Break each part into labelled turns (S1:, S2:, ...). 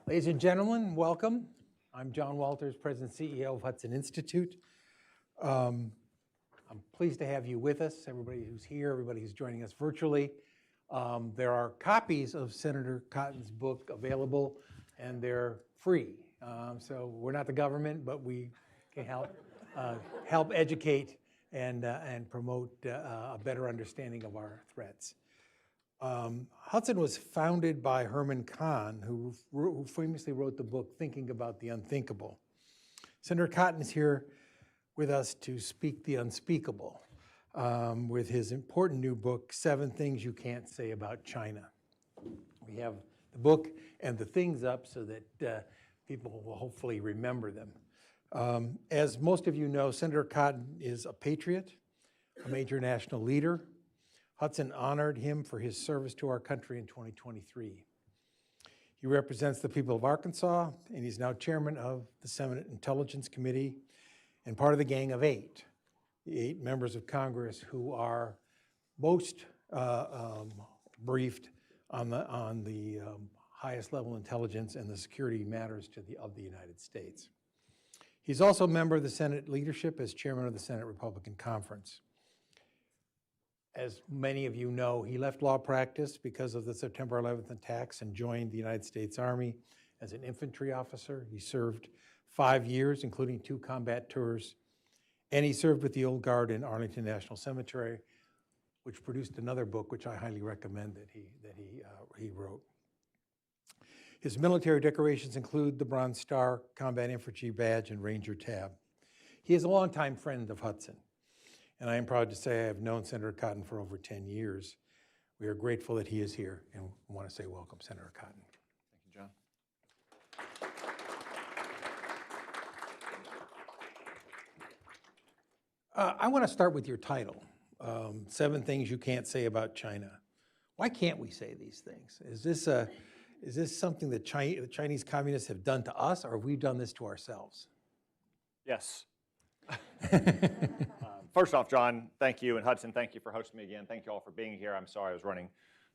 S1: Ladies and gentlemen, welcome. I'm John Walters, President and CEO of Hudson Institute. I'm pleased to have you with us, everybody who's here, everybody who's joining us virtually. There are copies of Senator Cotton's book available, and they're free. So we're not the government, but we can help educate and promote a better understanding of our threats. Hudson was founded by Herman Kahn, who famously wrote the book Thinking About the Unthinkable. Senator Cotton is here with us to speak the unspeakable with his important new book, 7 Things You Can't Say About China. We have the book and the things up so that people will hopefully remember them. As most of you know, Senator Cotton is a patriot, a major national leader. Hudson honored him for his service to our country in 2023. He represents the people of Arkansas, and he's now chairman of the Senate Intelligence Committee and part of the Gang of 8, the 8 members of Congress who are most briefed on the highest level intelligence and the security matters of the United States. He's also a member of the Senate leadership as chairman of the Senate Republican Conference. As many of you know, he left law practice because of the September 11th attacks and joined the United States Army as an infantry officer. He served 5 years, including 2 combat tours, and he served with the Old Guard in Arlington National Cemetery, which produced another book, which I highly recommend that he wrote. His military decorations include the Bronze Star, Combat Infantry Badge, and Ranger Tab. He is a longtime friend of Hudson, and I am proud to say I have known Senator Cotton for over 10 years. We are grateful that he is here, and want to say welcome, Senator Cotton.
S2: Thank you, John.
S1: I want to start with your title, 7 Things You Can't Say About China. Why can't we say these things? Is this something that the Chinese communists have done to us, or have we done this to ourselves?
S2: Yes. First off, John, thank you, and Hudson, thank you for hosting me again. Thank you all for being here. I'm sorry I was running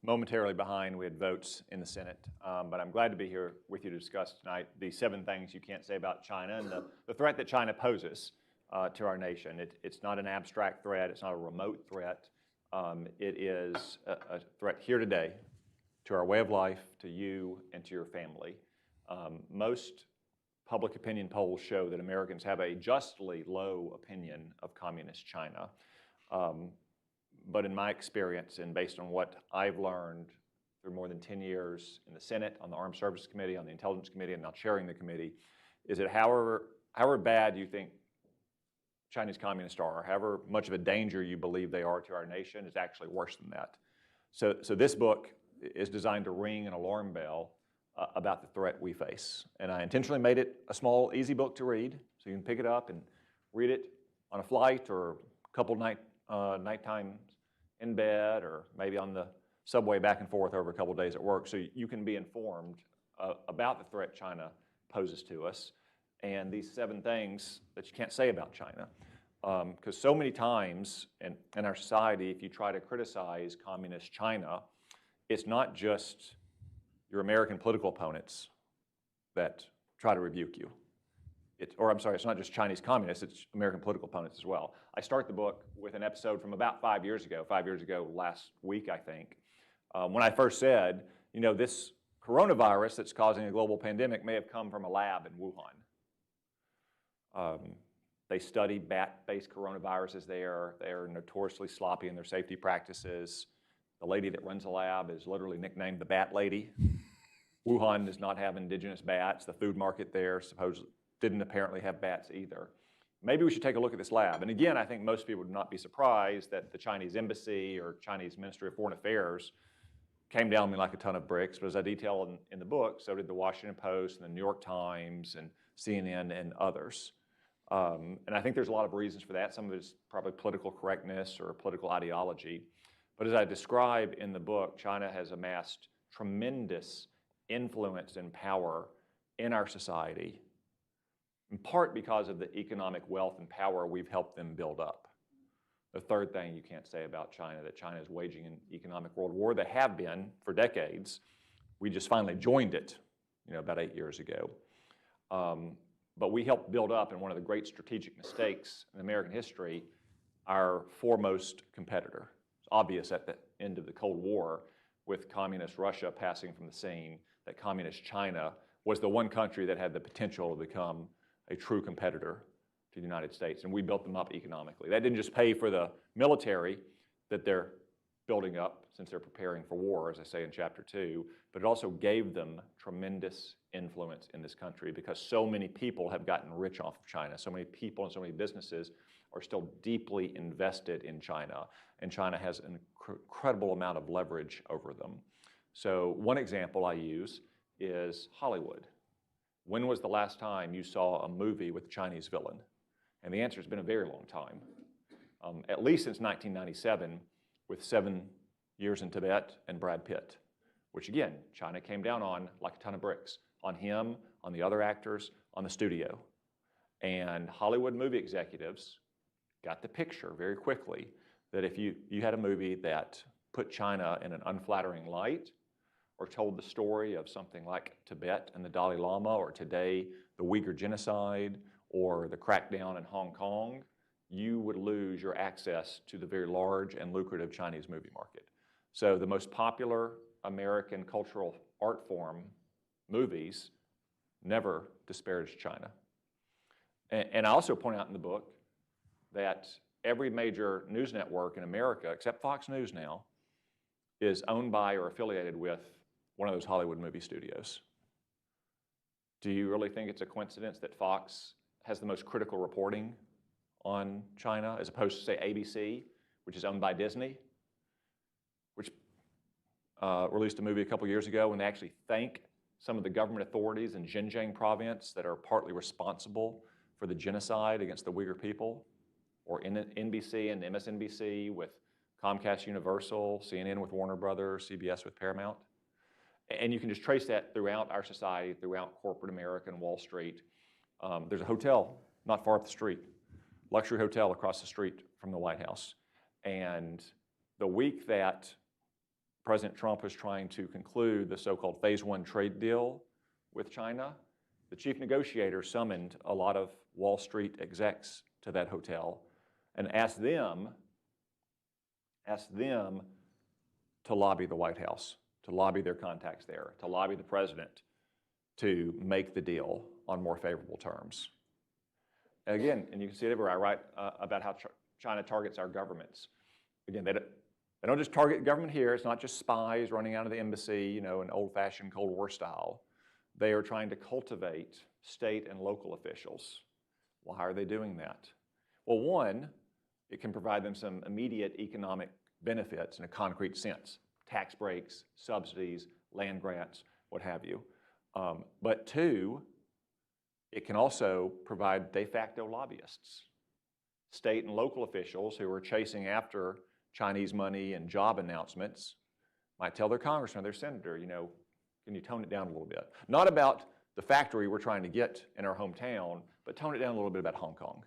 S2: momentarily behind. We had votes in the Senate, but I'm glad to be here with you to discuss tonight the 7 things you can't say about China and the threat that China poses to our nation. It's not an abstract threat. It's not a remote threat. It is a threat here today to our way of life, to you, and to your family. Most public opinion polls show that Americans have a justly low opinion of communist China. But in my experience, and based on what I've learned through more than 10 years in the Senate, on the Armed Services Committee, on the Intelligence Committee, and now chairing the committee, is that however bad you think Chinese communists are, however much of a danger you believe they are to our nation, is actually worse than that. So this book is designed to ring an alarm bell about the threat we face. And I intentionally made it a small, easy book to read, so you can pick it up and read it on a flight or a couple night times in bed, or maybe on the subway back and forth over a couple days at work, so you can be informed about the threat China poses to us and these 7 things that you can't say about China. Because so many times in our society, if you try to criticize communist China, it's not just your American political opponents that try to rebuke you. It's not just Chinese communists, it's American political opponents as well. I start the book with an episode from about 5 years ago, last week, I think, when I first said, this coronavirus that's causing a global pandemic may have come from a lab in Wuhan. They study bat-based coronaviruses there. They are notoriously sloppy in their safety practices. The lady that runs the lab is literally nicknamed the Bat Lady. Wuhan does not have indigenous bats. The food market there supposedly didn't apparently have bats either. Maybe we should take a look at this lab. And again, I think most people would not be surprised that the Chinese embassy or Chinese Ministry of Foreign Affairs came down on me like a ton of bricks. But as I detail in the book, so did the Washington Post and the New York Times and CNN and others. And I think there's a lot of reasons for that. Some of it is probably political correctness or political ideology. But as I describe in the book, China has amassed tremendous influence and power in our society, in part because of the economic wealth and power we've helped them build up. The third thing you can't say about China, that China is waging an economic world war. They have been for decades. We just finally joined it about 8 years ago. But we helped build up, in one of the great strategic mistakes in American history, our foremost competitor. It's obvious at the end of the Cold War, with communist Russia passing from the scene, that communist China was the one country that had the potential to become a true competitor to the United States, and we built them up economically. That didn't just pay for the military that they're building up since they're preparing for war, as I say in chapter 2, but it also gave them tremendous influence in this country because so many people have gotten rich off of China. So many people and so many businesses are still deeply invested in China, and China has an incredible amount of leverage over them. So one example I use is Hollywood. When was the last time you saw a movie with a Chinese villain? And the answer has been a very long time, at least since 1997, with 7 Years in Tibet and Brad Pitt, which again, China came down on like a ton of bricks, on him, on the other actors, on the studio. And Hollywood movie executives got the picture very quickly that if you had a movie that put China in an unflattering light, or told the story of something like Tibet and the Dalai Lama, or today the Uyghur genocide, or the crackdown in Hong Kong, you would lose your access to the very large and lucrative Chinese movie market. So the most popular American cultural art form, movies, never disparaged China. And I also point out in the book that every major news network in America, except Fox News now, is owned by or affiliated with one of those Hollywood movie studios. Do you really think it's a coincidence that Fox has the most critical reporting on China, as opposed to, say, ABC, which is owned by Disney, which released a movie a couple years ago when they actually thank some of the government authorities in Xinjiang province that are partly responsible for the genocide against the Uyghur people, or NBC and MSNBC with Comcast Universal, CNN with Warner Brothers, CBS with Paramount. And you can just trace that throughout our society, throughout corporate America and Wall Street. There's a hotel not far up the street, luxury hotel across the street from the White House. And the week that President Trump was trying to conclude the so-called Phase 1 trade deal with China, the chief negotiator summoned a lot of Wall Street execs to that hotel and asked them to lobby the White House, to lobby their contacts there, to lobby the president to make the deal on more favorable terms. And again, and you can see it everywhere, I write about how China targets our governments. Again, they don't just target government here. It's not just spies running out of the embassy, in old-fashioned Cold War style. They are trying to cultivate state and local officials. Why are they doing that? Well, one, it can provide them some immediate economic benefits in a concrete sense. Tax breaks, subsidies, land grants, what have you. But two, it can also provide de facto lobbyists. State and local officials who are chasing after Chinese money and job announcements might tell their congressman or their senator, can you tone it down a little bit? Not about the factory we're trying to get in our hometown, but tone it down a little bit about Hong Kong,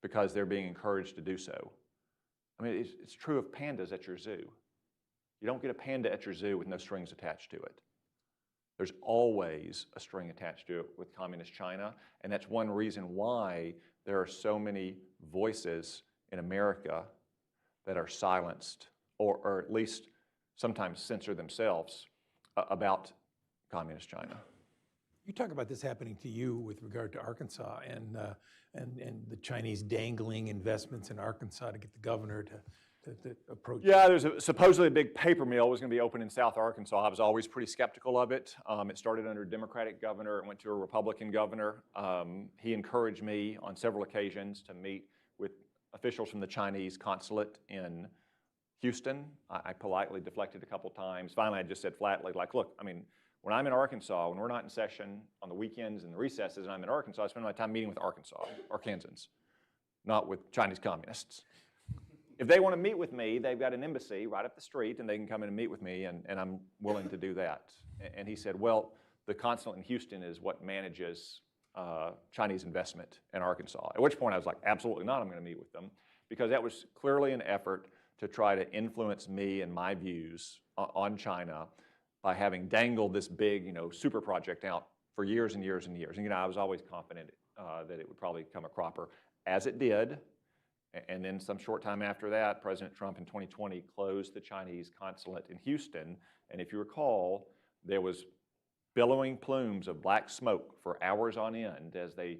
S2: because they're being encouraged to do so. I mean, it's true of pandas at your zoo. You don't get a panda at your zoo with no strings attached to it. There's always a string attached to it with communist China, and that's one reason why there are so many voices in America that are silenced, or at least sometimes censor themselves about communist China.
S1: You talk about this happening to you with regard to Arkansas and the Chinese dangling investments in Arkansas to get the governor to approach.
S2: Yeah, there's supposedly a big paper mill was going to be open in South Arkansas. I was always pretty skeptical of it. It started under a Democratic governor. It went to a Republican governor. He encouraged me on several occasions to meet with officials from the Chinese consulate in Houston. I politely deflected a couple times. Finally, I just said flatly, look, when I'm in Arkansas, when we're not in session on the weekends and the recesses, and I'm in Arkansas, I spend my time meeting with Arkansans, not with Chinese communists. If they want to meet with me, they've got an embassy right up the street, and they can come in and meet with me, and I'm willing to do that. And he said, well, the consulate in Houston is what manages Chinese investment in Arkansas. At which point I was like, absolutely not, I'm going to meet with them, because that was clearly an effort to try to influence me and my views on China by having dangled this big, super project out for years and years and years. And, I was always confident that it would probably come a cropper, as it did. And then some short time after that, President Trump in 2020 closed the Chinese consulate in Houston. And if you recall, there was billowing plumes of black smoke for hours on end as they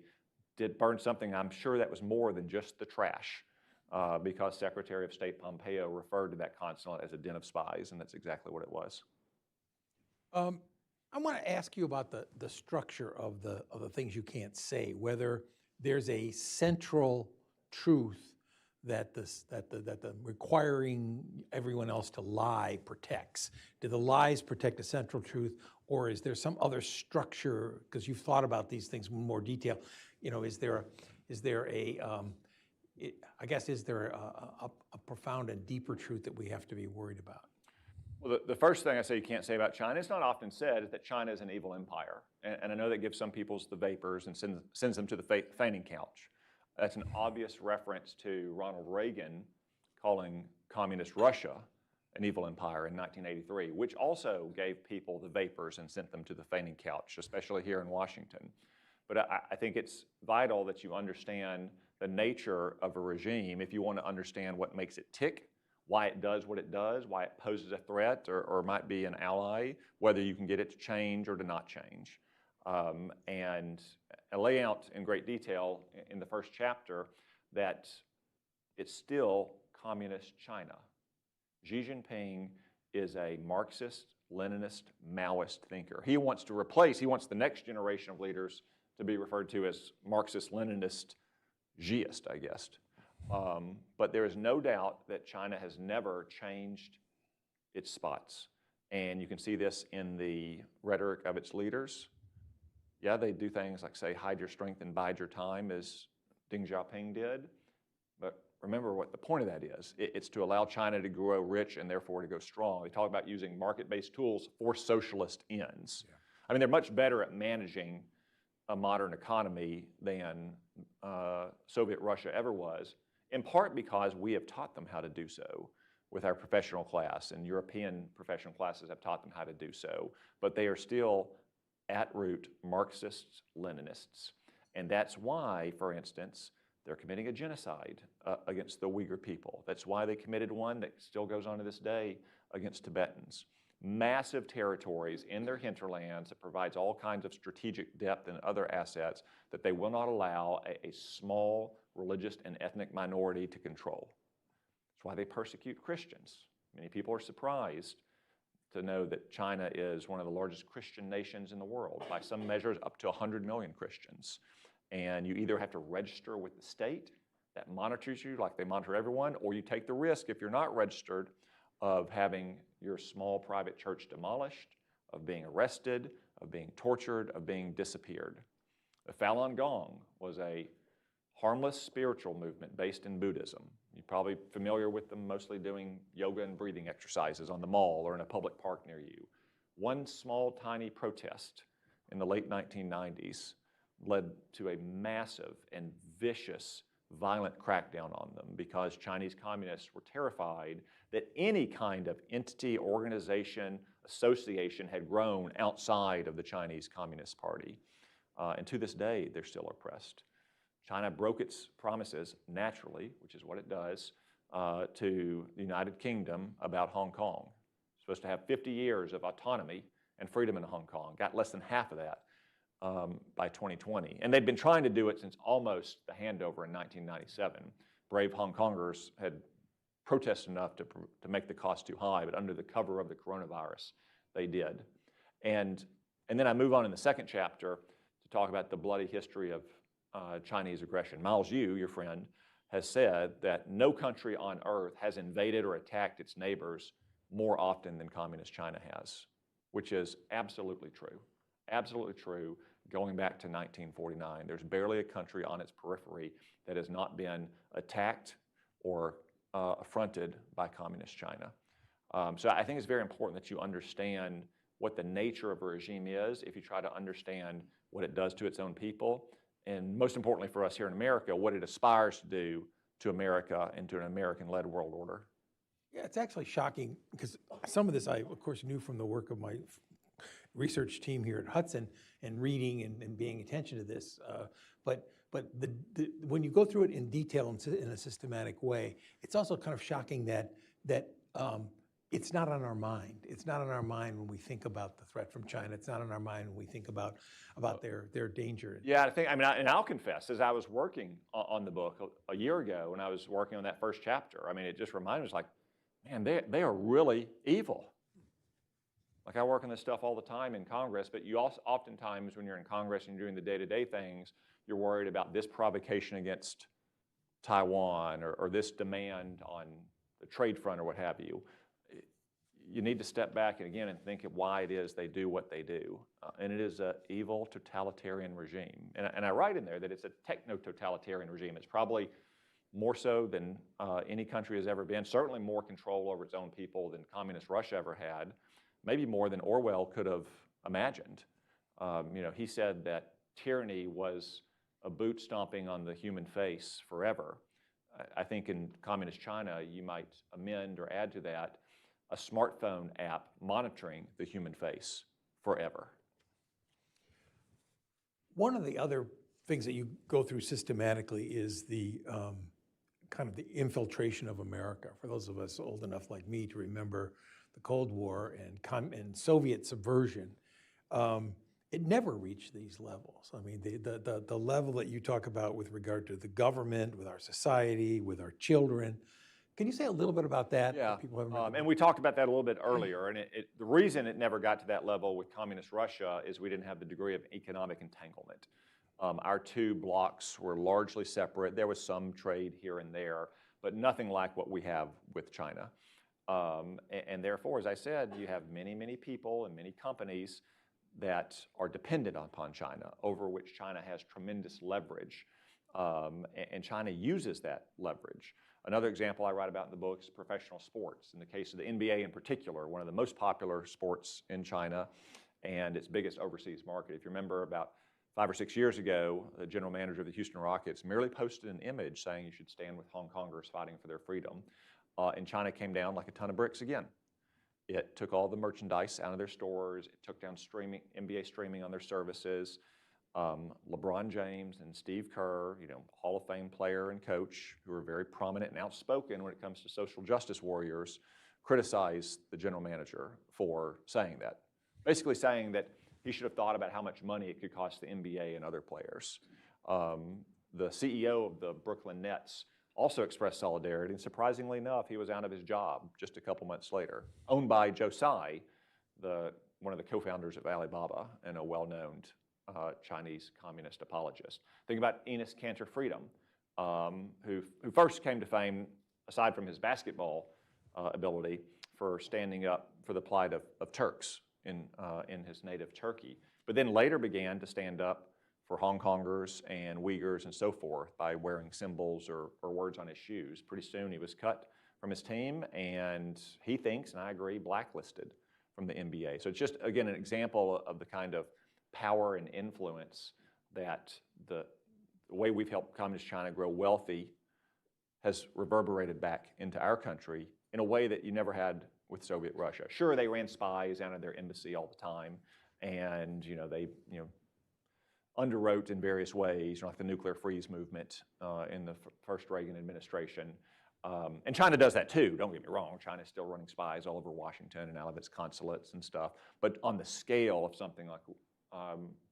S2: did burn something. I'm sure that was more than just the trash, because Secretary of State Pompeo referred to that consulate as a den of spies, and that's exactly what it was.
S1: I want to ask you about the structure of the things you can't say, whether there's a central truth that the requiring everyone else to lie protects. Do the lies protect a central truth, or is there some other structure? Because you've thought about these things in more detail. Is there a profound and deeper truth that we have to be worried about?
S2: Well, the first thing I say you can't say about China, it's not often said, is that China is an evil empire. And I know that gives some people the vapors and sends them to the fainting couch. That's an obvious reference to Ronald Reagan calling communist Russia an evil empire in 1983, which also gave people the vapors and sent them to the fainting couch, especially here in Washington. But I think it's vital that you understand the nature of a regime if you want to understand what makes it tick, why it does what it does, why it poses a threat or might be an ally, whether you can get it to change or to not change. And I lay out in great detail in the first chapter that it's still communist China. Xi Jinping is a Marxist, Leninist, Maoist thinker. He wants the next generation of leaders to be referred to as Marxist, Leninist, Xiist, I guess. But there is no doubt that China has never changed its spots. And you can see this in the rhetoric of its leaders. Yeah, they do things like say, hide your strength and bide your time, as Deng Xiaoping did. But remember what the point of that is. It's to allow China to grow rich and therefore to go strong. They talk about using market-based tools for socialist ends. Yeah. I mean, they're much better at managing a modern economy than Soviet Russia ever was, in part because we have taught them how to do so with our professional class, and European professional classes have taught them how to do so. But they are still at root Marxists, Leninists. And that's why, for instance, they're committing a genocide against the Uyghur people. That's why they committed one that still goes on to this day against Tibetans. Massive territories in their hinterlands that provides all kinds of strategic depth and other assets that they will not allow a small religious and ethnic minority to control. That's why they persecute Christians. Many people are surprised to know that China is one of the largest Christian nations in the world, by some measures up to 100 million Christians. And you either have to register with the state that monitors you like they monitor everyone, or you take the risk, if you're not registered, of having your small private church demolished, of being arrested, of being tortured, of being disappeared. The Falun Gong was a harmless spiritual movement based in Buddhism. You're probably familiar with them mostly doing yoga and breathing exercises on the mall or in a public park near you. One small, tiny protest in the late 1990s led to a massive and vicious, violent crackdown on them because Chinese communists were terrified that any kind of entity, organization, association had grown outside of the Chinese Communist Party. And to this day, they're still oppressed. China broke its promises naturally, which is what it does, to the United Kingdom about Hong Kong. It's supposed to have 50 years of autonomy and freedom in Hong Kong. Got less than half of that by 2020. And they'd been trying to do it since almost the handover in 1997. Brave Hong Kongers had protested enough to make the cost too high, but under the cover of the coronavirus, they did. And then I move on in the second chapter to talk about the bloody history of Chinese aggression. Miles Yu, your friend, has said that no country on earth has invaded or attacked its neighbors more often than communist China has, which is absolutely true. Absolutely true. Going back to 1949, there's barely a country on its periphery that has not been attacked or affronted by communist China. So I think it's very important that you understand what the nature of a regime is if you try to understand what it does to its own people, and most importantly for us here in America, what it aspires to do to America and to an American-led world order.
S1: Yeah, it's actually shocking because some of this I, of course, knew from the work of my research team here at Hudson and reading and paying attention to this. But when you go through it in detail and in a systematic way, it's also kind of shocking that it's not on our mind. It's not on our mind when we think about the threat from China. It's not on our mind when we think about their danger.
S2: Yeah, and I'll confess, as I was working on the book a year ago, when I was working on that first chapter, I mean, it just reminded me, like, man, they are really evil. Like, I work on this stuff all the time in Congress, but you also, oftentimes when you're in Congress and you're doing the day-to-day things, you're worried about this provocation against Taiwan or this demand on the trade front or what have you. You need to step back and again and think of why it is they do what they do. And it is an evil totalitarian regime. And I write in there that it's a techno-totalitarian regime. It's probably more so than any country has ever been, certainly more control over its own people than communist Russia ever had, maybe more than Orwell could have imagined. He said that tyranny was a boot stomping on the human face forever. I think in communist China, you might amend or add to that a smartphone app monitoring the human face forever.
S1: One of the other things that you go through systematically is the kind of the infiltration of America. For those of us old enough like me to remember the Cold War and Soviet subversion, it never reached these levels. I mean, the level that you talk about with regard to the government, with our society, with our children. Can you say a little bit about that?
S2: Yeah,
S1: People haven't
S2: and we talked about that a little bit earlier. And the reason it never got to that level with communist Russia is we didn't have the degree of economic entanglement. Our two blocks were largely separate. There was some trade here and there, but nothing like what we have with China. And therefore, as I said, you have many, many people and many companies that are dependent upon China, over which China has tremendous leverage. And China uses that leverage. Another example I write about in the book is professional sports. In the case of the NBA in particular, one of the most popular sports in China and its biggest overseas market. If you remember, about 5 or 6 years ago, the general manager of the Houston Rockets merely posted an image saying you should stand with Hong Kongers fighting for their freedom. And China came down like a ton of bricks again. It took all the merchandise out of their stores. It took down NBA streaming on their services. LeBron James and Steve Kerr, Hall of Fame player and coach, who are very prominent and outspoken when it comes to social justice warriors, criticized the general manager for saying that. Basically saying that he should have thought about how much money it could cost the NBA and other players. The CEO of the Brooklyn Nets also expressed solidarity, and surprisingly enough, he was out of his job just a couple months later, owned by Joe Tsai, one of the co-founders of Alibaba and a well-known Chinese communist apologist. Think about Enes Kanter Freedom, who first came to fame, aside from his basketball ability, for standing up for the plight of Turks in his native Turkey, but then later began to stand up for Hong Kongers and Uyghurs and so forth by wearing symbols or words on his shoes. Pretty soon he was cut from his team and he thinks, and I agree, blacklisted from the NBA. So it's just, again, an example of the kind of power and influence that the way we've helped communist China grow wealthy has reverberated back into our country in a way that you never had with Soviet Russia. Sure, they ran spies out of their embassy all the time, and they underwrote in various ways, like the nuclear freeze movement in the first Reagan administration. And China does that too, don't get me wrong. China's still running spies all over Washington and out of its consulates and stuff, but on the scale of something like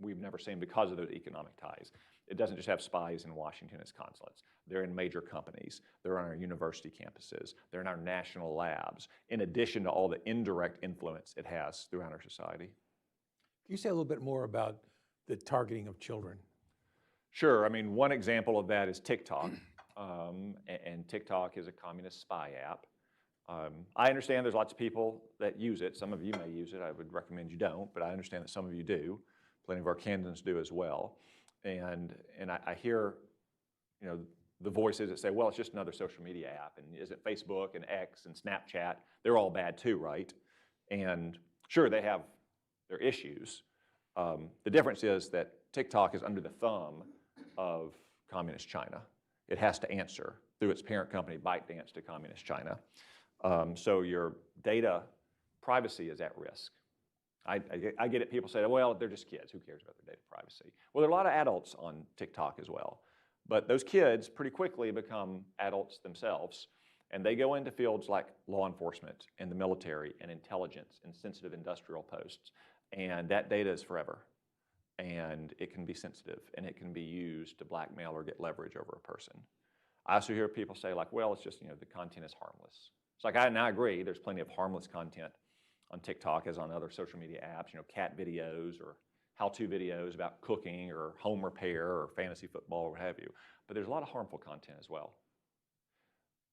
S2: we've never seen because of those economic ties. It doesn't just have spies in Washington as consulates. They're in major companies. They're on our university campuses. They're in our national labs, in addition to all the indirect influence it has throughout our society.
S1: Can you say a little bit more about the targeting of children?
S2: Sure. I mean, one example of that is TikTok. And TikTok is a communist spy app. I understand there's lots of people that use it. Some of you may use it. I would recommend you don't, but I understand that some of you do. Plenty of our Kansans do as well. And I hear, the voices that say, well, it's just another social media app. And is it Facebook and X and Snapchat? They're all bad too, right? And sure, they have their issues. The difference is that TikTok is under the thumb of communist China. It has to answer through its parent company, ByteDance, to communist China. So your data privacy is at risk. I get it, people say, well, they're just kids, who cares about their data privacy? Well, there are a lot of adults on TikTok as well. But those kids pretty quickly become adults themselves, and they go into fields like law enforcement and the military and intelligence and sensitive industrial posts, and that data is forever. And it can be sensitive, and it can be used to blackmail or get leverage over a person. I also hear people say like, well, it's just, the content is harmless. It's like, and I agree, there's plenty of harmless content on TikTok as on other social media apps, cat videos or how-to videos about cooking or home repair or fantasy football or what have you. But there's a lot of harmful content as well.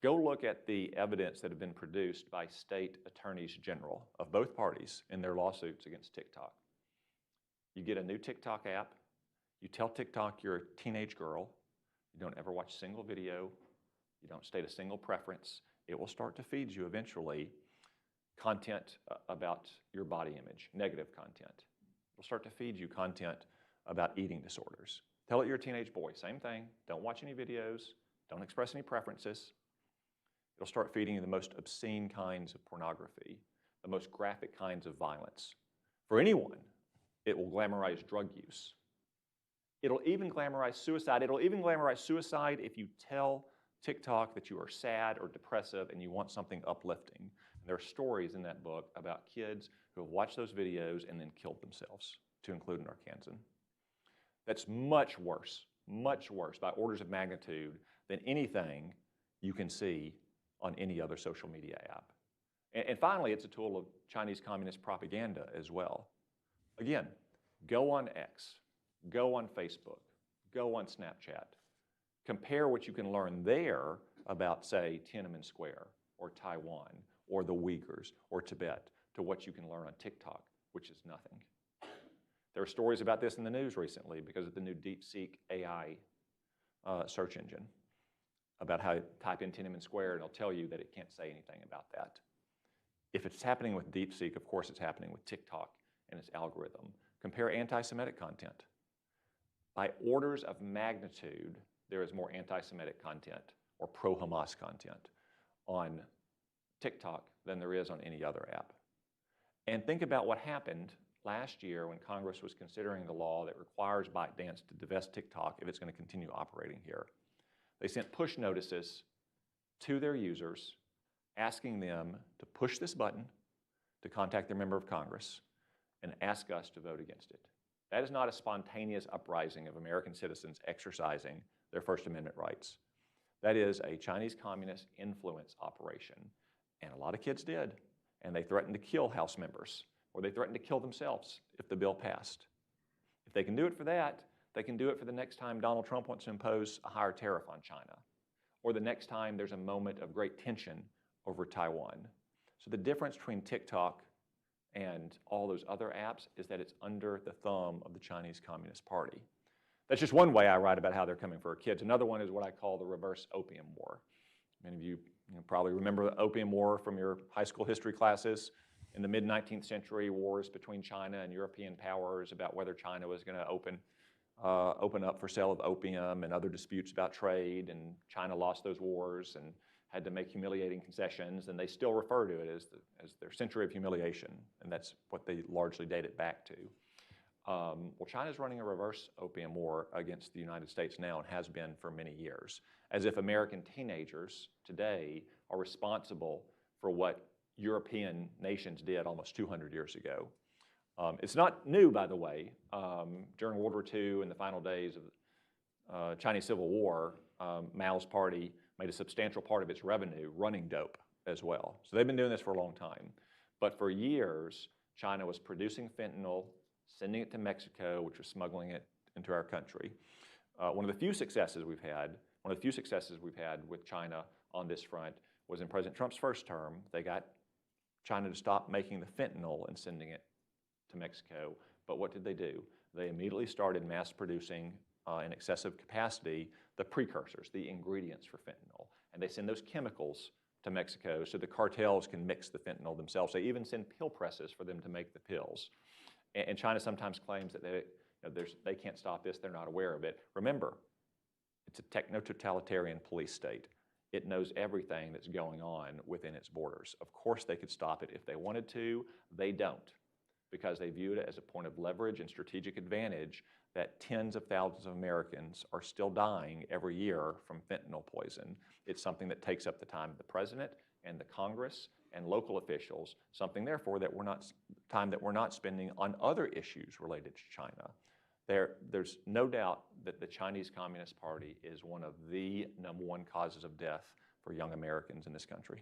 S2: Go look at the evidence that have been produced by state attorneys general of both parties in their lawsuits against TikTok. You get a new TikTok app, you tell TikTok you're a teenage girl, you don't ever watch a single video, you don't state a single preference, it will start to feed you eventually content about your body image, negative content. It'll start to feed you content about eating disorders. Tell it you're a teenage boy, same thing. Don't watch any videos, don't express any preferences. It'll start feeding you the most obscene kinds of pornography, the most graphic kinds of violence. For anyone, it will glamorize drug use. It'll even glamorize suicide. It'll even glamorize suicide if you tell TikTok that you are sad or depressive and you want something uplifting. And there are stories in that book about kids who have watched those videos and then killed themselves, to include in Arkansas. That's much worse by orders of magnitude than anything you can see on any other social media app. And finally, it's a tool of Chinese communist propaganda as well. Again, go on X, go on Facebook, go on Snapchat. Compare what you can learn there about, say, Tiananmen Square or Taiwan or the Uyghurs or Tibet to what you can learn on TikTok, which is nothing. There are stories about this in the news recently because of the new DeepSeek AI search engine, about how you type in Tiananmen Square and it'll tell you that it can't say anything about that. If it's happening with DeepSeek, of course it's happening with TikTok and its algorithm. Compare anti-Semitic content. By orders of magnitude, there is more anti-Semitic content or pro-Hamas content on TikTok than there is on any other app. And think about what happened last year when Congress was considering the law that requires ByteDance to divest TikTok if it's going to continue operating here. They sent push notices to their users asking them to push this button to contact their member of Congress and ask us to vote against it. That is not a spontaneous uprising of American citizens exercising their First Amendment rights. That is a Chinese communist influence operation. And a lot of kids did. And they threatened to kill House members, or they threatened to kill themselves if the bill passed. If they can do it for that, they can do it for the next time Donald Trump wants to impose a higher tariff on China, or the next time there's a moment of great tension over Taiwan. So the difference between TikTok and all those other apps is that it's under the thumb of the Chinese Communist Party. That's just one way I write about how they're coming for our kids. Another one is what I call the reverse Opium War. Many of you probably remember the Opium War from your high school history classes. In the mid-19th century, wars between China and European powers about whether China was going to open up for sale of opium and other disputes about trade, and China lost those wars and had to make humiliating concessions, and they still refer to it as their century of humiliation, and that's what they largely date it back to. Well, China's running a reverse opium war against the United States now and has been for many years, as if American teenagers today are responsible for what European nations did almost 200 years ago. It's not new, by the way. During World War II and the final days of the Chinese Civil War, Mao's party made a substantial part of its revenue running dope as well. So they've been doing this for a long time. But for years, China was producing fentanyl, sending it to Mexico, which was smuggling it into our country. One of the few successes we've had with China on this front was in President Trump's first term. They got China to stop making the fentanyl and sending it to Mexico. But what did they do? They immediately started mass producing in excessive capacity the precursors, the ingredients for fentanyl. And they send those chemicals to Mexico so the cartels can mix the fentanyl themselves. They even send pill presses for them to make the pills. And China sometimes claims that they can't stop this, they're not aware of it. Remember, it's a techno-totalitarian police state. it knows everything that's going on within its borders. Of course, they could stop it if they wanted to. They don't, because they view it as a point of leverage and strategic advantage that tens of thousands of Americans are still dying every year from fentanyl poison. It's something that takes up the time of the president and the Congress and local officials, something therefore that we're not spending on other issues related to China. There's no doubt that the Chinese Communist Party is one of the #1 causes of death for young Americans in this country.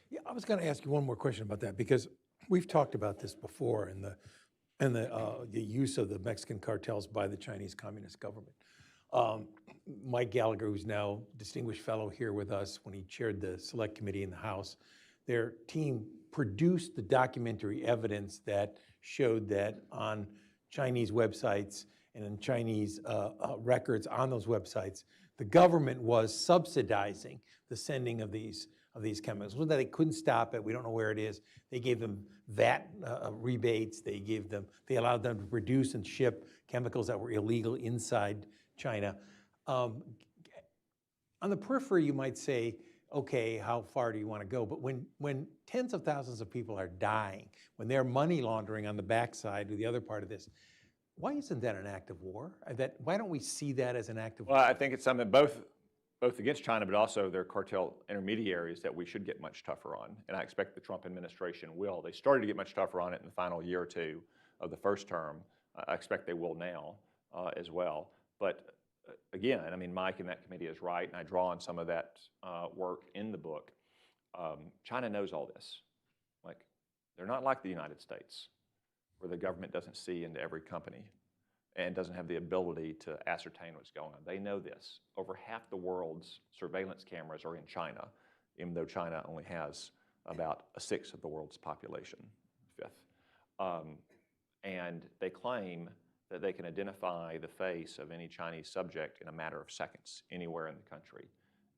S1: Yeah, I was going to ask you one more question about that, because we've talked about this before, and the use of the Mexican cartels by the Chinese Communist government. Mike Gallagher, who's now distinguished fellow here with us when he chaired the Select Committee in the House, their team produced the documentary evidence that showed that on Chinese websites and in Chinese records on those websites, the government was subsidizing the sending of these chemicals. It wasn't that they couldn't stop it. We don't know where it is. They gave them VAT rebates. They allowed them to produce and ship chemicals that were illegal inside China. On the periphery, you might say, okay, how far do you want to go? But when tens of thousands of people are dying, when they're money laundering on the backside or the other part of this, why isn't that an act of war? Why don't we see that as an act of war?
S2: Well, I think it's something both against China, but also their cartel intermediaries that we should get much tougher on. And I expect the Trump administration will. They started to get much tougher on it in the final year or two of the first term. I expect they will now as well. But again, I mean, Mike in that committee is right, and I draw on some of that work in the book. China knows all this. Like, they're not like the United States, where the government doesn't see into every company and doesn't have the ability to ascertain what's going on. They know this. Over half the world's surveillance cameras are in China, even though China only has about a sixth of the world's population, fifth. And they claim that they can identify the face of any Chinese subject in a matter of seconds anywhere in the country.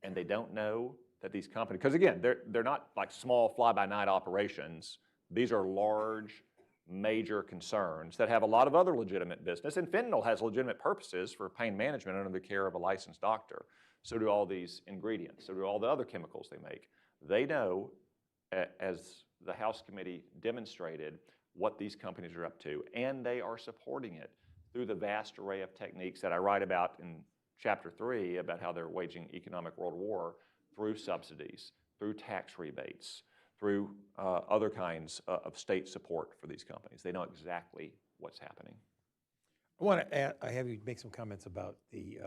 S2: And they don't know that these companies, because again, they're not like small fly-by-night operations. These are large, major concerns that have a lot of other legitimate business, and fentanyl has legitimate purposes for pain management under the care of a licensed doctor. So do all these ingredients, so do all the other chemicals they make. They know, as the House committee demonstrated, what these companies are up to, and they are supporting it through the vast array of techniques that I write about in chapter 3 about how they're waging economic world war through subsidies, through tax rebates, through other kinds of state support for these companies. They know exactly what's happening.
S1: I have you make some comments about the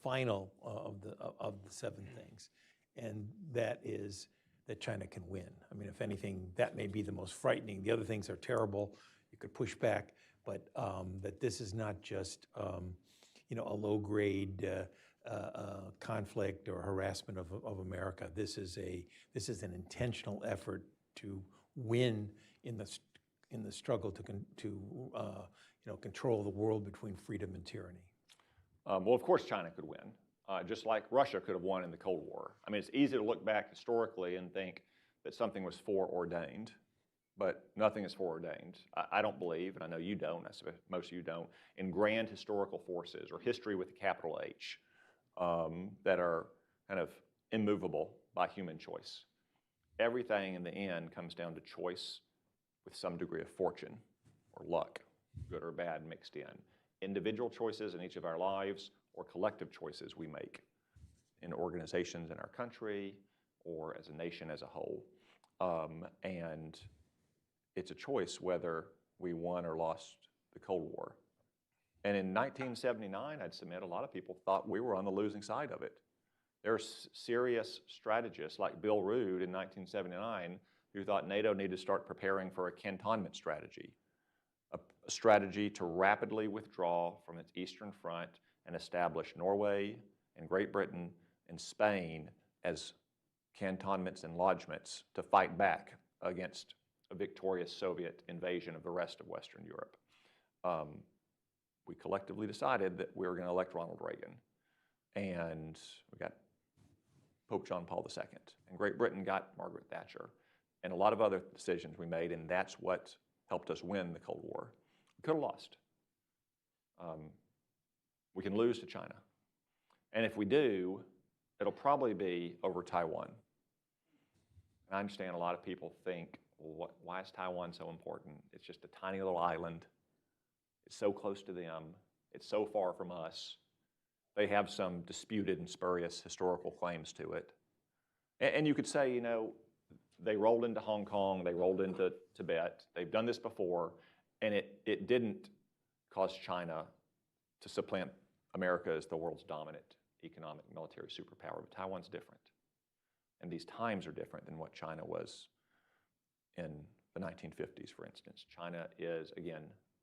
S1: final of the 7 things, and that is that China can win. I mean, if anything, that may be the most frightening. The other things are terrible. You could push back, but that this is not just a low-grade conflict or harassment of America. This is an intentional effort to win in the struggle to control the world between freedom and tyranny.
S2: Well, of course, China could win, just like Russia could have won in the Cold War. I mean, it's easy to look back historically and think that something was foreordained, but nothing is foreordained. I don't believe, and I know you don't, I suppose most of you don't, in grand historical forces or history with a capital H that are kind of immovable by human choice. Everything in the end comes down to choice with some degree of fortune or luck, good or bad, mixed in. Individual choices in each of our lives or collective choices we make in organizations in our country or as a nation as a whole. And it's a choice whether we won or lost the Cold War. And in 1979, I'd submit, a lot of people thought we were on the losing side of it. There are serious strategists like Bill Rood in 1979 who thought NATO needed to start preparing for a cantonment strategy, a strategy to rapidly withdraw from its eastern front and establish Norway and Great Britain and Spain as cantonments and lodgements to fight back against a victorious Soviet invasion of the rest of Western Europe. We collectively decided that we were going to elect Ronald Reagan, and we got Pope John Paul II, and Great Britain got Margaret Thatcher, and a lot of other decisions we made, and that's what helped us win the Cold War. We could have lost. We can lose to China. And if we do, it'll probably be over Taiwan. And I understand a lot of people think, well, why is Taiwan so important? It's just a tiny little island. It's so close to them. It's so far from us. They have some disputed and spurious historical claims to it. And you could say, you know, they rolled into Hong Kong, they rolled into Tibet. They've done this before, and it didn't cause China to supplant America as the world's dominant economic military superpower. But Taiwan's different. And these times are different than what China was in the 1950s, for instance. China is, again,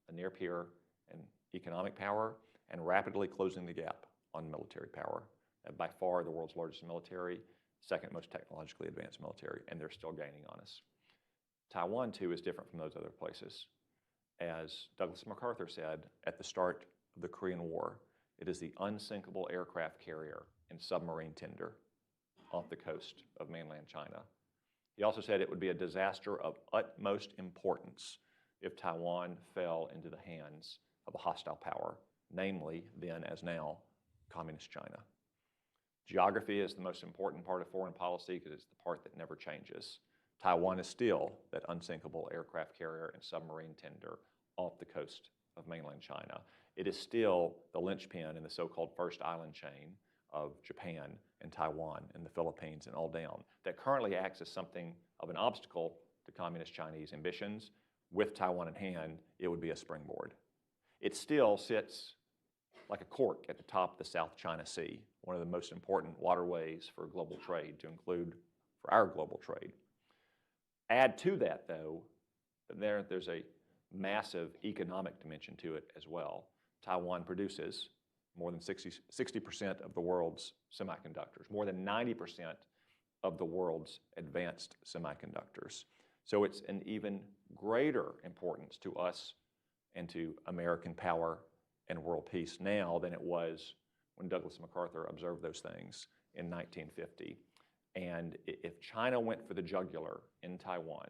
S2: a near peer in economic power and rapidly closing the gap on military power. And by far the world's largest military, second most technologically advanced military, and they're still gaining on us. Taiwan, too, is different from those other places. As Douglas MacArthur said at the start of the Korean War, it is the unsinkable aircraft carrier and submarine tender off the coast of mainland China. He also said it would be a disaster of utmost importance if Taiwan fell into the hands of a hostile power, namely, then as now, Communist China. Geography is the most important part of foreign policy because it's the part that never changes. Taiwan is still that unsinkable aircraft carrier and submarine tender off the coast of mainland China. It is still the linchpin in the so-called first island chain of Japan and Taiwan and the Philippines and all down that currently acts as something of an obstacle to communist Chinese ambitions. With Taiwan in hand, it would be a springboard. It still sits like a cork at the top of the South China Sea, one of the most important waterways for global trade, to include for our global trade. Add to that, though, there's a massive economic dimension to it as well. Taiwan produces more than 60% of the world's semiconductors, more than 90% of the world's advanced semiconductors. So it's an even greater importance to us and to American power and world peace now than it was when Douglas MacArthur observed those things in 1950. And if China went for the jugular in Taiwan,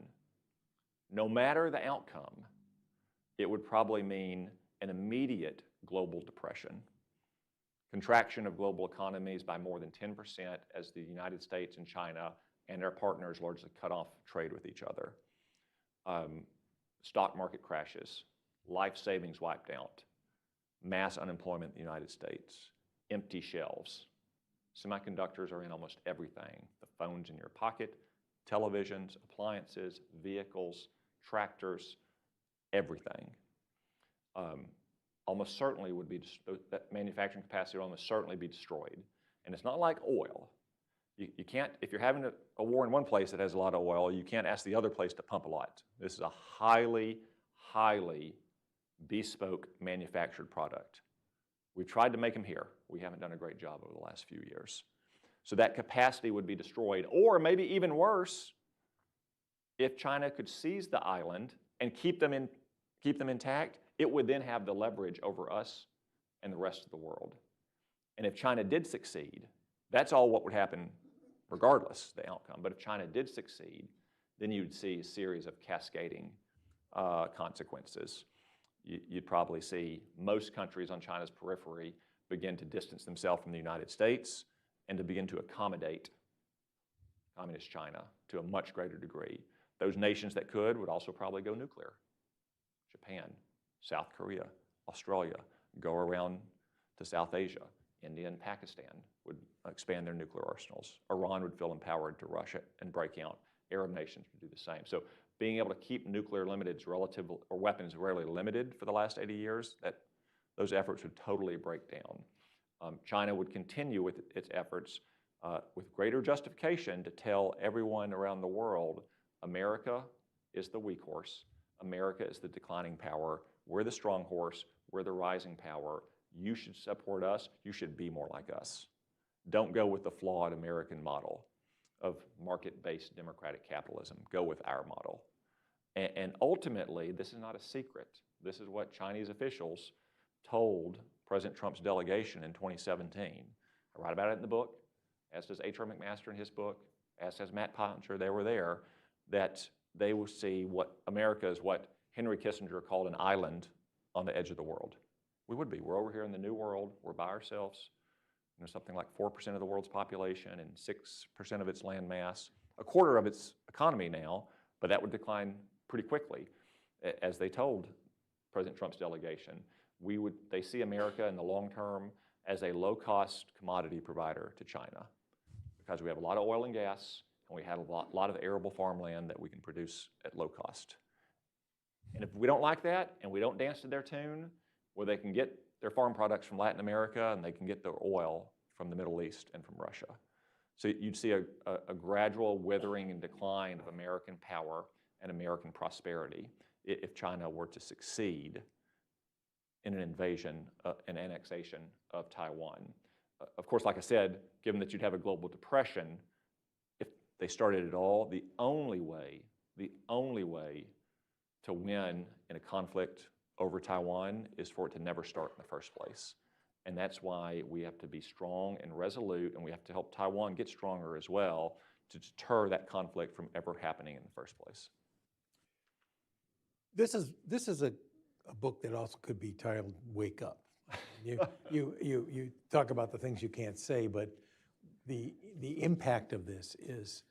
S2: no matter the outcome, it would probably mean an immediate global depression, contraction of global economies by more than 10% as the United States and China and their partners largely cut off trade with each other. Stock market crashes, life savings wiped out, mass unemployment in the United States, empty shelves. Semiconductors are in almost everything. The phones in your pocket, televisions, appliances, vehicles, tractors, everything. Almost certainly would be, that manufacturing capacity would almost certainly be destroyed. And it's not like oil. You can't, if you're having a war in one place that has a lot of oil, you can't ask the other place to pump a lot. This is a highly, highly bespoke manufactured product. We've tried to make them here. We haven't done a great job over the last few years. So that capacity would be destroyed, or maybe even worse, if China could seize the island and keep them intact, it would then have the leverage over us and the rest of the world. And if China did succeed, that's all what would happen regardless of the outcome. But if China did succeed, then you'd see a series of cascading consequences. You'd probably see most countries on China's periphery begin to distance themselves from the United States and to begin to accommodate Communist China to a much greater degree. Those nations that could would also probably go nuclear. Japan, South Korea, Australia, go around to South Asia. India and Pakistan would expand their nuclear arsenals. Iran would feel empowered to rush it and break out. Arab nations would do the same. So being able to keep nuclear weapons rarely limited for the last 80 years, those efforts would totally break down. China would continue with its efforts with greater justification to tell everyone around the world, America is the weak horse. America is the declining power. We're the strong horse. We're the rising power. You should support us. You should be more like us. Don't go with the flawed American model of market-based democratic capitalism. Go with our model. And ultimately, this is not a secret. This is what Chinese officials told President Trump's delegation in 2017. I write about it in the book, as does H.R. McMaster in his book, as does Matt Pottinger. They were there, that they will see what America is what Henry Kissinger called an island on the edge of the world. We would be. We're over here in the new world. We're by ourselves. something like 4% of the world's population and 6% of its land mass, a quarter of its economy now, but that would decline pretty quickly. As they told President Trump's delegation, they see America in the long term as a low-cost commodity provider to China because we have a lot of oil and gas, and we have a lot of arable farmland that we can produce at low cost. And if we don't like that and we don't dance to their tune, well, they can get their farm products from Latin America and they can get their oil from the Middle East and from Russia. So you'd see a gradual withering and decline of American power and American prosperity if China were to succeed in an invasion and annexation of Taiwan. Of course, like I said, given that you'd have a global depression, if they started at all, the only way to win in a conflict over Taiwan is for it to never start in the first place. And that's why we have to be strong and resolute, and we have to help Taiwan get stronger as well to deter that conflict from ever happening in the first place.
S1: This is a book that also could be titled "Wake Up." You talk about the things you can't say, but the impact of this is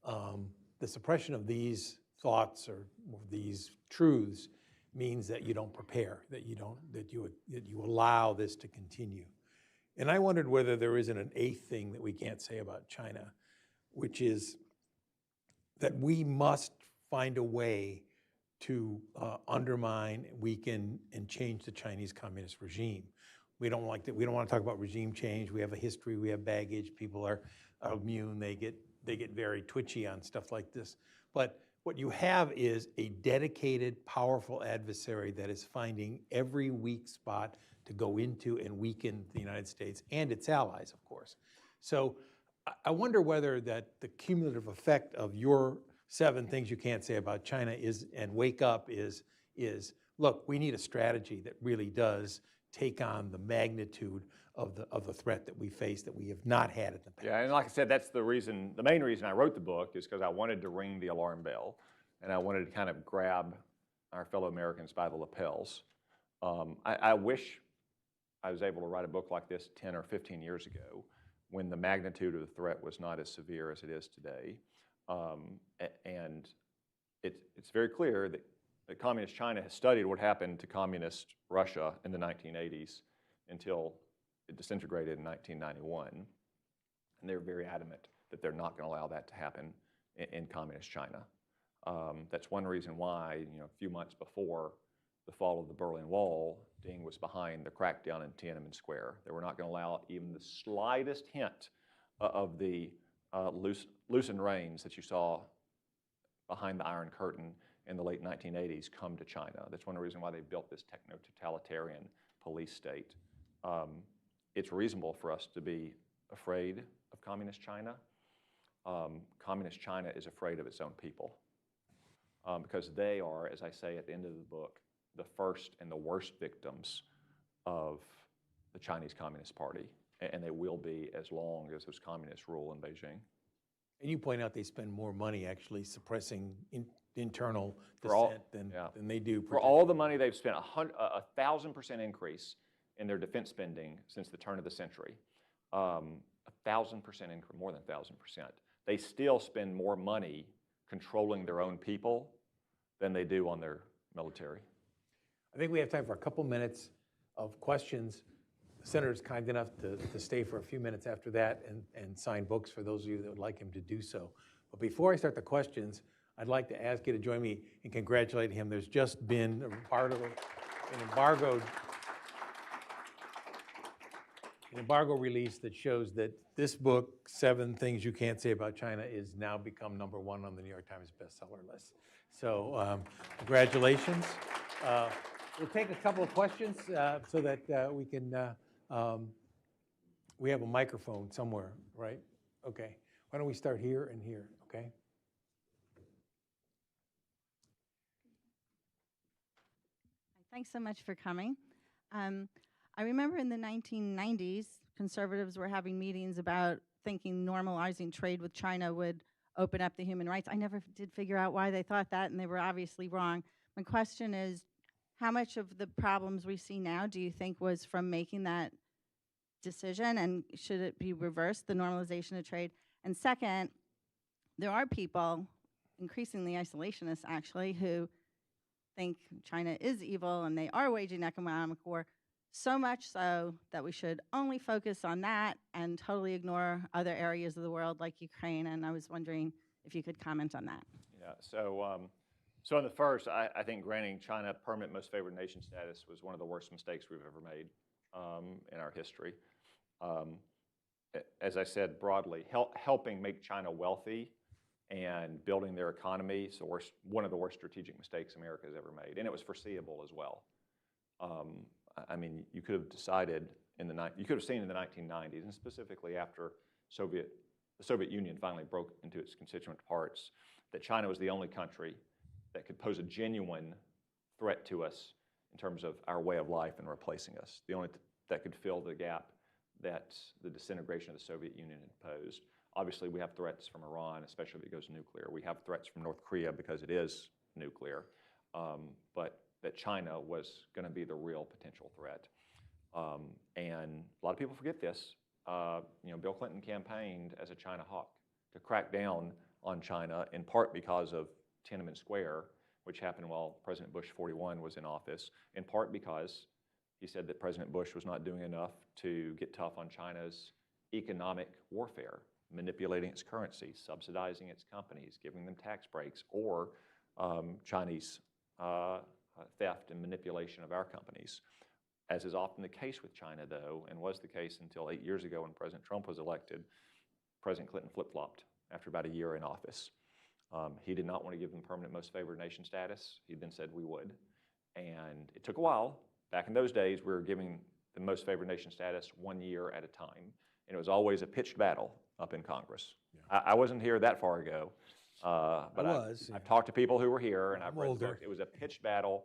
S1: the suppression of these thoughts or these truths means that you don't prepare, that you allow this to continue. And I wondered whether there isn't an eighth thing that we can't say about China, which is that we must find a way to undermine, weaken, and change the Chinese communist regime. We don't like that. We don't want to talk about regime change. We have a history. We have baggage. People are immune. They get very twitchy on stuff like this. But what you have is a dedicated, powerful adversary that is finding every weak spot to go into and weaken the United States and its allies, of course. So I wonder whether that the cumulative effect of your 7 things you can't say about China and Wake Up is look, we need a strategy that really does take on the magnitude of the threat that we face that we have not had in the past.
S2: Yeah, and like I said, that's the main reason I wrote the book is because I wanted to ring the alarm bell, and I wanted to kind of grab our fellow Americans by the lapels. I wish I was able to write a book like this 10 or 15 years ago when the magnitude of the threat was not as severe as it is today. And it's very clear that Communist China has studied what happened to Communist Russia in the 1980s until it disintegrated in 1991. And they're very adamant that they're not going to allow that to happen in Communist China. That's one reason why, a few months before the fall of the Berlin Wall, Deng was behind the crackdown in Tiananmen Square. They were not going to allow even the slightest hint of the loosened reins that you saw behind the Iron Curtain in the late 1980s come to China. That's one reason why they built this techno-totalitarian police state. It's reasonable for us to be afraid of Communist China. Communist China is afraid of its own people because they are, as I say at the end of the book, the first and the worst victims of the Chinese Communist Party, and they will be as long as those communists rule in Beijing.
S1: And you point out they spend more money actually suppressing internal dissent than they do.
S2: For all the money they've spent, 1,000% increase in their defense spending since the turn of the century. 1,000% increase, more than 1,000%. They still spend more money controlling their own people than they do on their military.
S1: I think we have time for a couple minutes of questions. The Senator's kind enough to stay for a few minutes after that and sign books for those of you that would like him to do so. But before I start the questions, I'd like to ask you to join me in congratulating him. There's just been an embargo release that shows that this book, 7 Things You Can't Say About China, is now become #1 on the New York Times bestseller list. So congratulations. We'll take a couple of questions so that we can, we have a microphone somewhere, right? Okay. Why don't we start here and here, okay?
S3: Thanks so much for coming. I remember in the 1990s, conservatives were having meetings about thinking normalizing trade with China would open up the human rights. I never did figure out why they thought that, and they were obviously wrong. My question is, how much of the problems we see now do you think was from making that decision, and should it be reversed, the normalization of trade? And second, there are people, increasingly isolationists actually, who think China is evil and they are waging economic war, so much so that we should only focus on that and totally ignore other areas of the world like Ukraine. And I was wondering if you could comment on that.
S2: Yeah, so on the first, I think granting China permanent most favored nation status was one of the worst mistakes we've ever made in our history. As I said broadly, helping make China wealthy and building their economy is one of the worst strategic mistakes America has ever made, and it was foreseeable as well. I mean, you could have decided you could have seen in the 1990s, and specifically after the Soviet Union finally broke into its constituent parts, that China was the only country that could pose a genuine threat to us in terms of our way of life and replacing us. The only that could fill the gap that the disintegration of the Soviet Union had posed. Obviously, we have threats from Iran, especially if it goes nuclear. We have threats from North Korea because it is nuclear. But that China was going to be the real potential threat. And a lot of people forget this. Bill Clinton campaigned as a China hawk to crack down on China, in part because of Tiananmen Square, which happened while President Bush 41 was in office, in part because he said that President Bush was not doing enough to get tough on China's economic warfare, manipulating its currency, subsidizing its companies, giving them tax breaks, or Chinese theft and manipulation of our companies. As is often the case with China, though, and was the case until 8 years ago when President Trump was elected, President Clinton flip-flopped after about a year in office. He did not want to give them permanent most favored nation status. He then said we would. And it took a while. Back in those days, we were giving the most favored nation status 1 year at a time. And it was always a pitched battle up in Congress. Yeah. I wasn't here that far ago, but I've talked to people who were here, and I've read the book. It was a pitched battle,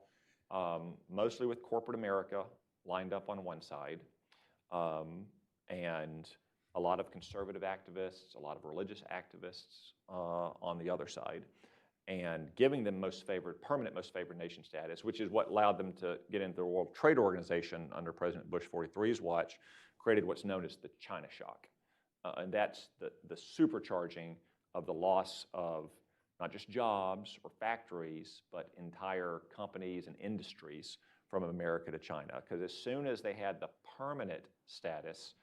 S2: mostly with corporate America lined up on one side, and a lot of conservative activists, a lot of religious activists on the other side, and giving them permanent most favored nation status, which is what allowed them to get into the World Trade Organization under President Bush 43's watch, created what's known as the China shock. And that's the supercharging of the loss of not just jobs or factories, but entire companies and industries from America to China. Because as soon as they had the permanent status,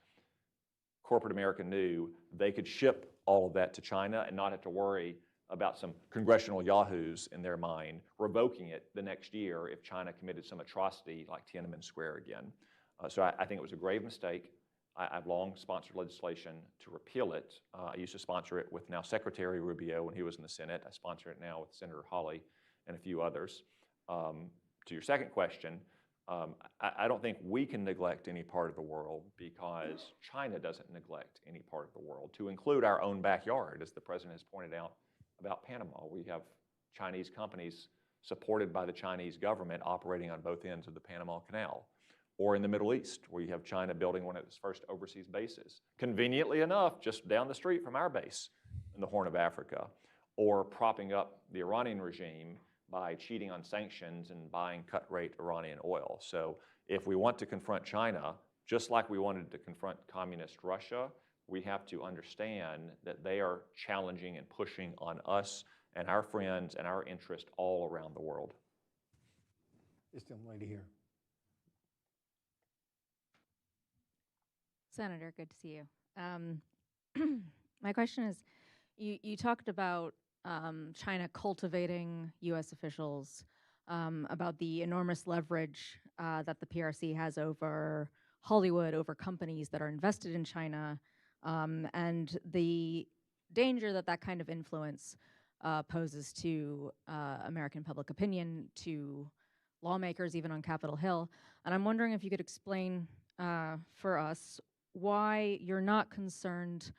S2: corporate America knew they could ship all of that to China and not have to worry about some congressional yahoos in their mind revoking it the next year if China committed some atrocity like Tiananmen Square again. So I think it was a grave mistake. I've long sponsored legislation to repeal it. I used to sponsor it with now Secretary Rubio when he was in the Senate. I sponsor it now with Senator Hawley and a few others. To your second question, I don't think we can neglect any part of the world because China doesn't neglect any part of the world, to include our own backyard, as the President has pointed out about Panama. We have Chinese companies supported by the Chinese government operating on both ends of the Panama Canal. Or in the Middle East, where you have China building one of its first overseas bases, conveniently enough, just down the street from our base in the Horn of Africa, or propping up the Iranian regime by cheating on sanctions and buying cut-rate Iranian oil. So if we want to confront China, just like we wanted to confront communist Russia, we have to understand that they are challenging and pushing on us and our friends and our interests all around the world.
S1: This young lady here.
S4: Senator, good to see you. My question is, you talked about China cultivating U.S. officials, about the enormous leverage that the PRC has over Hollywood, over companies that are invested in China, and the danger that that kind of influence poses to American public opinion, to lawmakers, even on Capitol Hill. And I'm wondering if you could explain for us why you're not concerned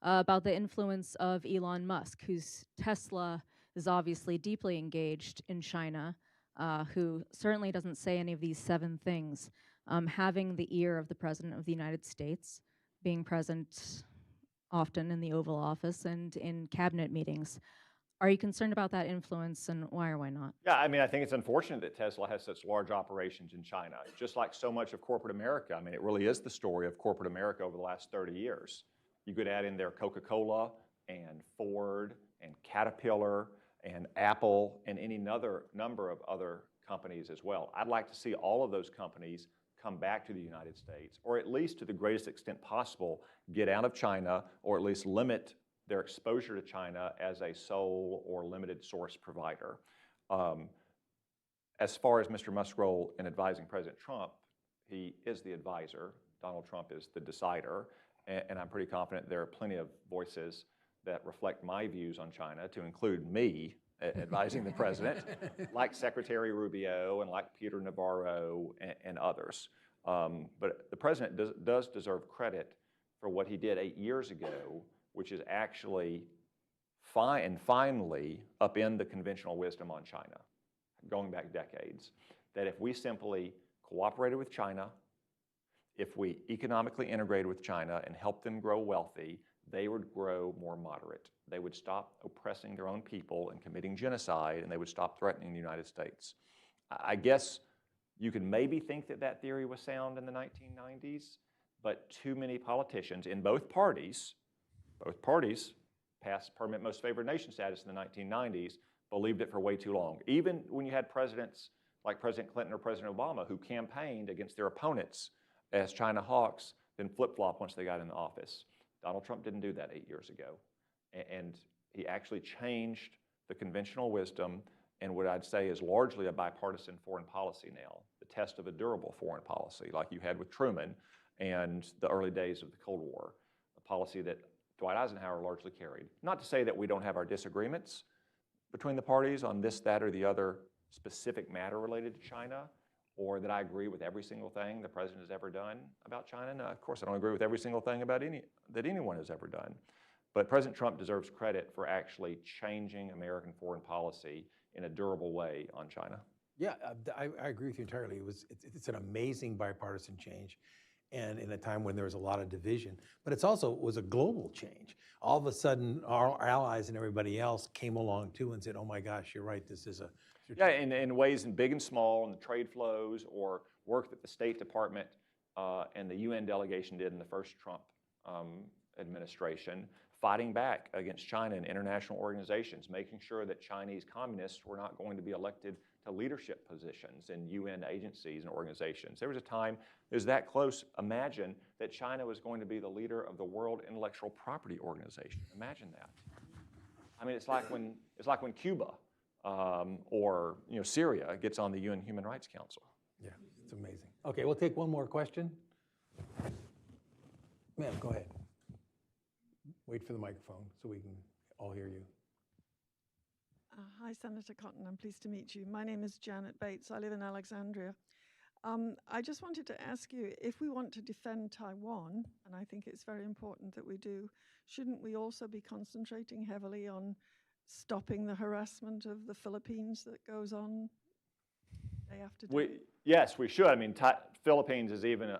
S4: about the influence of Elon Musk, whose Tesla is obviously deeply engaged in China, who certainly doesn't say any of these 7 things, having the ear of the President of the United States, being present often in the Oval Office and in cabinet meetings. Are you concerned about that influence, and why or why not?
S2: Yeah, I mean, I think it's unfortunate that Tesla has such large operations in China, just like so much of corporate America. I mean, it really is the story of corporate America over the last 30 years. You could add in there Coca-Cola and Ford and Caterpillar and Apple and any other number of other companies as well. I'd like to see all of those companies come back to the United States, or at least to the greatest extent possible, get out of China, or at least limit their exposure to China as a sole or limited source provider. As far as Mr. Musk's role in advising President Trump, he is the advisor. Donald Trump is the decider. And I'm pretty confident there are plenty of voices that reflect my views on China, to include me advising the president, like Secretary Rubio and like Peter Navarro and others. But the president does deserve credit for what he did 8 years ago, which is actually finally upend the conventional wisdom on China, going back decades, that if we simply cooperated with China, if we economically integrated with China and helped them grow wealthy, they would grow more moderate. They would stop oppressing their own people and committing genocide, and they would stop threatening the United States. I guess you could maybe think that that theory was sound in the 1990s, but too many politicians in both parties passed permanent most favored nation status in the 1990s, believed it for way too long. Even when you had presidents like President Clinton or President Obama who campaigned against their opponents as China hawks, then flip-flop once they got in office. Donald Trump didn't do that 8 years ago. And he actually changed the conventional wisdom and what I'd say is largely a bipartisan foreign policy now, the test of a durable foreign policy like you had with Truman and the early days of the Cold War, a policy that Dwight Eisenhower largely carried. Not to say that we don't have our disagreements between the parties on this, that, or the other specific matter related to China, or that I agree with every single thing the president has ever done about China. No, of course I don't agree with every single thing about that anyone has ever done. But President Trump deserves credit for actually changing American foreign policy in a durable way on China.
S1: Yeah, I agree with you entirely. It's an amazing bipartisan change, and in a time when there was a lot of division. But it's also was a global change. All of a sudden, our allies and everybody else came along too and said, "Oh my gosh, you're right. This is a..."
S2: Yeah, in ways in big and small, in the trade flows or work that the State Department and the UN delegation did in the first Trump administration, fighting back against China in international organizations, making sure that Chinese communists were not going to be elected to leadership positions in UN agencies and organizations. There was a time it was that close. Imagine that China was going to be the leader of the World Intellectual Property Organization. Imagine that. I mean, it's like when Cuba or Syria gets on the UN Human Rights Council.
S1: Yeah, it's amazing. Okay, we'll take one more question. Ma'am, go ahead. Wait for the microphone so we can all hear you.
S5: Hi, Senator Cotton. I'm pleased to meet you. My name is Janet Bates. I live in Alexandria. I just wanted to ask you, if we want to defend Taiwan, and I think it's very important that we do, shouldn't we also be concentrating heavily on stopping the harassment of the Philippines that goes on day after day?
S2: Yes, we should. I mean, Philippines is even,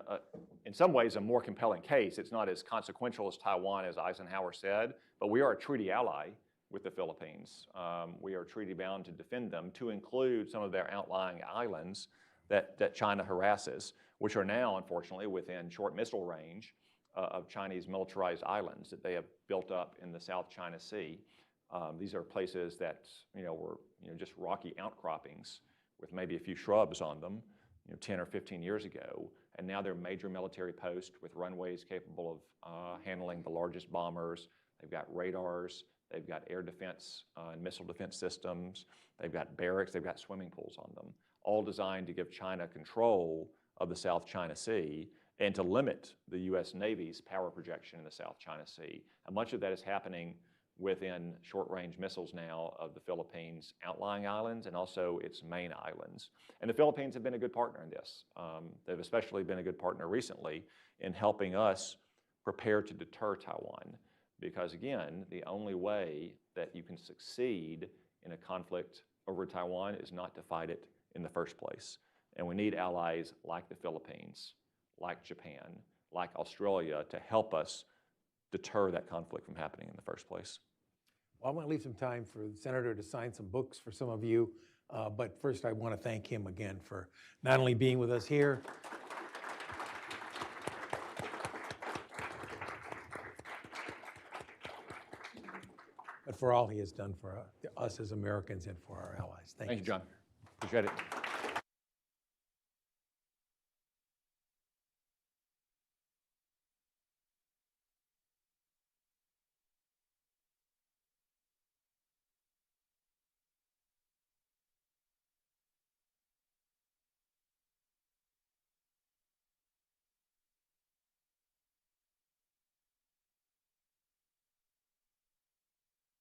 S2: in some ways, a more compelling case. It's not as consequential as Taiwan, as Eisenhower said, but we are a treaty ally with the Philippines. We are treaty bound to defend them, to include some of their outlying islands that China harasses, which are now, unfortunately, within short missile range of Chinese militarized islands that they have built up in the South China Sea. These are places that were just rocky outcroppings with maybe a few shrubs on them 10 or 15 years ago, and now they're major military posts with runways capable of handling the largest bombers. They've got radars, they've got air defense and missile defense systems, they've got barracks, they've got swimming pools on them, all designed to give China control of the South China Sea and to limit the U.S. Navy's power projection in the South China Sea. And much of that is happening within short-range missiles now of the Philippines' outlying islands and also its main islands. And the Philippines have been a good partner in this. They've especially been a good partner recently in helping us prepare to deter Taiwan. Because again, the only way that you can succeed in a conflict over Taiwan is not to fight it in the first place. And we need allies like the Philippines, like Japan, like Australia to help us deter that conflict from happening in the first place.
S1: Well, I want to leave some time for the senator to sign some books for some of you. But first, I want to thank him again for not only being with us here, but for all he has done for us as Americans and for our allies.
S2: Thank you, John. Appreciate it.